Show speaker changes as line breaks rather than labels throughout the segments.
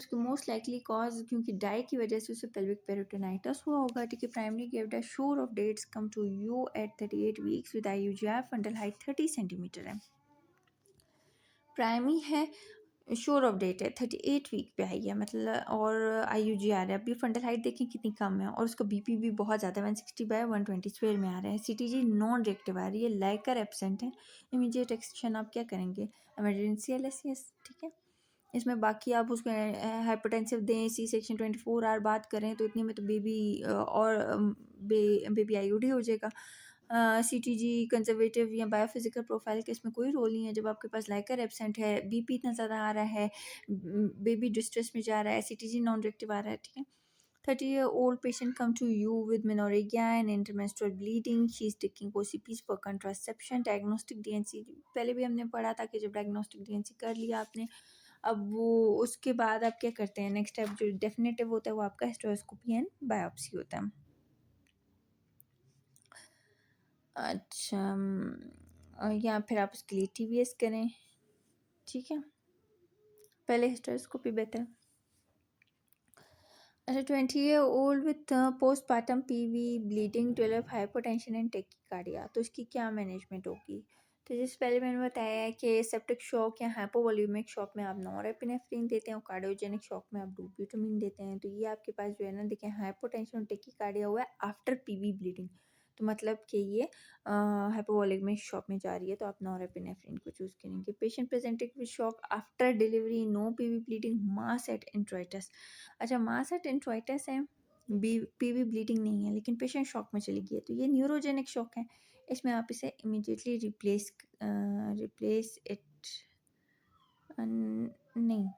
उसकी most likely cause क्योंकि die की वजह से उसे पेल्विक पेरिटोनाइटिस हुआ होगा। ठीक है, primary gived a sure of dates come to you at 38 weeks with IUGR, fundal height 30 centimetre है। प्राइमरी है, श्योर ऑफ डेट है, 38 वीक पे आई है मतलब, और IUGR है। अभी फंडल हाइट देखें कितनी कम है, और उसका BP भी बहुत ज़्यादा है, 160/120 स्क्वायर में आ रहा है। CTG नॉन रिएक्टिव आ रही है, लाइकर एब्सेंट है। इमीडिएट एक्सटेंशन आप क्या करेंगे, इमरजेंसी LSCS। ठीक है, इसमें बाकी आप उसको हाइपरटेंसिव दें, सी सेक्शन 24 आवर बात करें तो इतने में तो बेबी और बेबी IUD हो जाएगा। CTG कंजर्वेटिव या बायोफिजिकल प्रोफाइल के इसमें कोई रोल नहीं है। जब आपके पास लाइकर एब्सेंट है, BP इतना ज़्यादा आ रहा है, बेबी डिस्ट्रेस में जा रहा है, CTG नॉन रिएक्टिव आ रहा है। ठीक है, 30-year-old patient come to you with menorrhagia and intermenstrual bleeding. She is taking OCPs for contraception. Diagnostic DNC पहले भी हमने पढ़ा था कि जब diagnostic DNC कर लिया आपने, अब वो उसके बाद आप क्या करते हैं, नेक्स्ट स्टेप जो डेफिनेटिव होता है वो आपका हिस्टेरोस्कोपी एंड बायोप्सी होता है। अच्छा, या फिर आप उसके लिए TVS करें। ठीक है, पहले हिस्टेरोस्कोपी बेहतर है। अच्छा, 20-year-old with postpartum PV, bleeding, 12 hypotension and tachycardia, तो इसकी क्या मैनेजमेंट होगी। तो जैसे पहले मैंने बताया है कि सेप्टिक शॉक या हाइपोवॉल्यूमिक शॉक में आप नॉरएपिनेफ्रिन देते हैं, और कार्डियोजेनिक शॉक में आप डोब्यूटामाइन देते हैं। तो ये आपके पास जो है ना, देखें हाइपोटेंशन और टेकिकार्डिया हुआ है आफ्टर PV ब्लीडिंग, तो मतलब कि ये हाइपोवॉल्यूमिक शॉक में जा रही है, तो आप नॉरएपिनेफ्रिन को चूज़ करेंगे। Patient presented with shock after delivery, no PV bleeding, mass at introitus. अच्छा, मास एट इंट्राइटस है, PV ब्लीडिंग नहीं है, लेकिन पेशेंट शॉक में चली गई है, तो ये न्यूरोजेनिक शॉक है। इसमें आप इसे इमीडिएटली रिप्लेस इट, नहीं,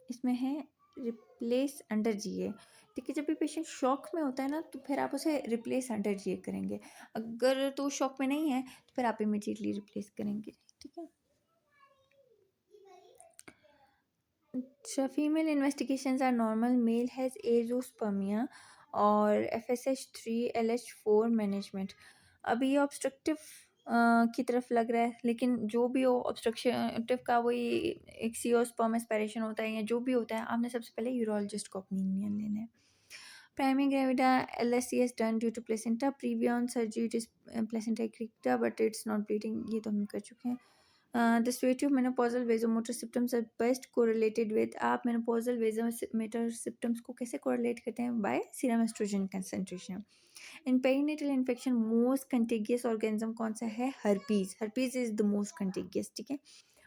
इसमें है रिप्लेस अंडर GA। ठीक है, जब भी पेशेंट शॉक में होता है ना, तो फिर आप उसे रिप्लेस अंडर GA करेंगे। अगर तो शॉक में नहीं है तो फिर आप इमीडिएटली रिप्लेस करेंगे। ठीक है, अच्छा, female investigations are normal, male has azoospermia और FSH3 LH4 मैनेजमेंट। अभी ये ऑब्स्ट्रक्टिव की तरफ लग रहा है, लेकिन जो भी हो ऑब्स्ट्रक्टिव का वही एक सीओस्पर्म एस्पिरेशन होता है, या जो भी होता है, आपने सबसे पहले यूरोलॉजिस्ट को ओपिनियन लेना है। Primary gravida LSCS done due to placenta, previa surgery it is placenta accreta but it's not bleeding, ये तो हम कर चुके हैं। The severity of menopausal vasomotor symptoms are best correlated with, आप menopausal vasomotor symptoms को कैसे correlate करते हैं, by serum estrogen concentration. In perinatal infection most contagious organism कौन सा है, herpes. Herpes is the most contagious. ठीक है,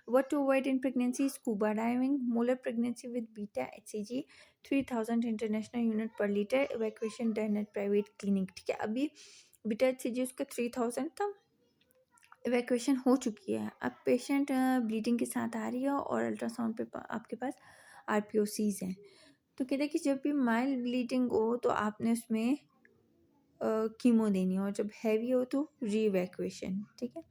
what to avoid in pregnancy, scuba diving, molar pregnancy with beta HCG 3000 international unit per liter, evacuation done at private clinic. ठीक है, अभी beta HCG उसका 3000 था, इवैक्यूएशन हो चुकी है। अब पेशेंट ब्लीडिंग के साथ आ रही है, और अल्ट्रासाउंड पे आपके पास RPOCs हैं। तो कहते हैं कि जब भी माइल्ड ब्लीडिंग हो तो आपने उसमें कीमो देनी है, और जब हैवी हो तो रीवैक्यूएशन। ठीक है,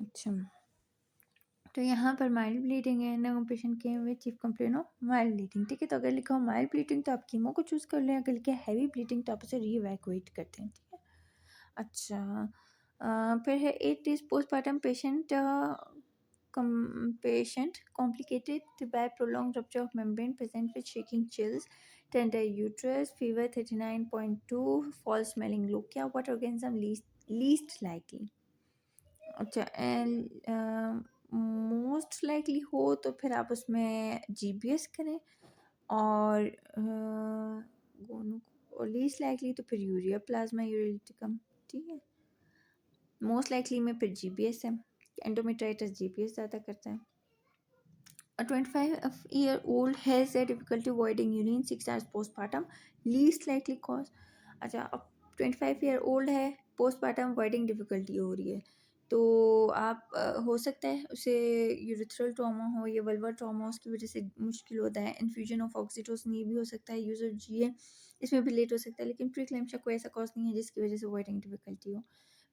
अच्छा, तो यहाँ पर माइल्ड ब्लीडिंग है ना, पेशेंट के हुए chief complain of mild bleeding. ठीक है, तो अगर लिखा हो माइल्ड ब्लीडिंग तो आप कीमो को चूज़ कर लें, अगर लिखा है हैवी ब्लीडिंग तो आप उसे रीवैक्यूएट करते हैं। ठीक है, अच्छा, फिर है 8 days postpartum patient patient complicated by prolonged rupture of membrane, present with shaking, chills, tender uterus, fever 39.2, false smelling lochia. What organism least likely? अच्छा, एंड मोस्ट लाइकली हो तो फिर आप उसमें GBS करें, और और लीस्ट लाइकली तो फिर यूरिया प्लाज्मा यूरिटिकम। ठीक है, मोस्ट लाइकली में फिर GBS है, एंडोमेट्राइटिस GBS ज़्यादा करता है। A 25-year-old has a difficulty avoiding urine 6 hours postpartum, least likely cause. अच्छा, अब 25-year-old है, postpartum avoiding difficulty हो रही है, तो आप हो सकता है उसे यूरिथ्रल ट्रॉमा हो या वल्वर ट्रॉमा, उसकी वजह से मुश्किल होता है। इन्फ्यूजन ऑफ ऑक्सीटोसिन ये भी हो सकता है, यूज ऑफ GA इसमें भी लेट हो सकता है, लेकिन प्रीक्लेम्पशिया कोई ऐसा कॉज नहीं है जिसकी वजह से अवॉइडिंग डिफिकल्टी हो।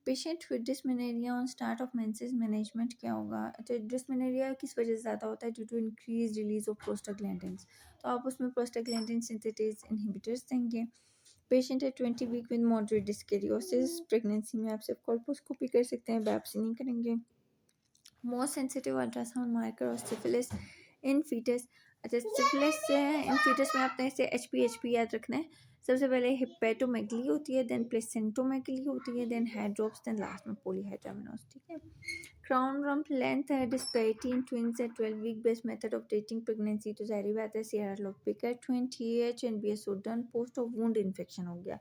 Patient with dysmenorrhea on start of menses, management क्या होगा। अच्छा, डिस्मेनोरिया किस वजह से ज़्यादा होता है, due to increase release of prostaglandins, तो आप उसमें प्रोस्टाग्लैंडिन सिंथेटेज इनहिबिटर्स देंगे। पेशेंट है 20 week with moderate dyskaryosis, pregnancy में आप सिर्फ कोल्पोस्कोपी कर सकते हैं, बायोप्सी नहीं करेंगे। मोस्ट सेंसिटिव अल्ट्रासाउंड मार्कर और सिफिलिस इन फीटस। अच्छा, सिफिलिस इन फीटस में आपने इसे एच पी याद रखना है। सबसे पहले हिपेटोमेगली होती है, देन प्लेसेंटोमेगली होती है, देन हेड्रोप्स, देन लास्ट में पॉलीहेड्रामिनोस। ठीक है। Crown rump length disparity in twins है 12 week best method of dating pregnancy. तो जाहिर बात है सीआर लोग पिकर twin TH and BSO done post of wound infection हो गया।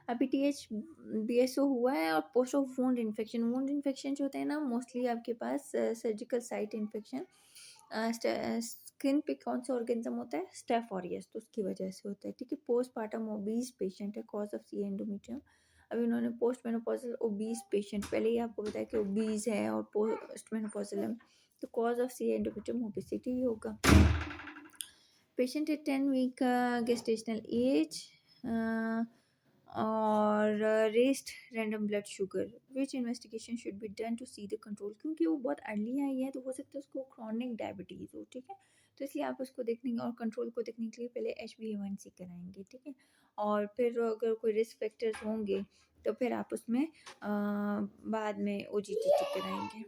अभी टीएच बीएसओ हुआ है और पोस्ट ऑफ वुंड इन्फेक्शन जो होते हैं ना, मोस्टली आपके पास सर्जिकल साइट इन्फेक्शन स्किन पे कौन सा ऑर्गेनिज्म होता है, स्टेफ ऑरियस, तो उसकी वजह से होता है। ठीक है। पोस्टमार्टम ओबीज पेशेंट है, कॉज ऑफ सी एंडोमेट्रियम। अभी उन्होंने पोस्ट मेनोपॉजल ओबीज पेशेंट, पहले ही आपको बताया कि ओबीज है और पोस्ट मेनोपॉजल है, तो cause of C endometrium obesity ही होगा। पेशेंट है 10 वीक गेस्टेशनल एज और raised random blood sugar. Which investigation should be done to see the control, क्योंकि वो बहुत अर्ली आई है तो हो सकता है उसको क्रॉनिक डायबिटीज़ हो। ठीक है। तो इसलिए आप उसको देखने और कंट्रोल को देखने के लिए पहले HbA1c कराएंगे। ठीक है। और फिर अगर कोई रिस्क फैक्टर्स होंगे तो फिर आप उसमें बाद में OGTT कराएंगे।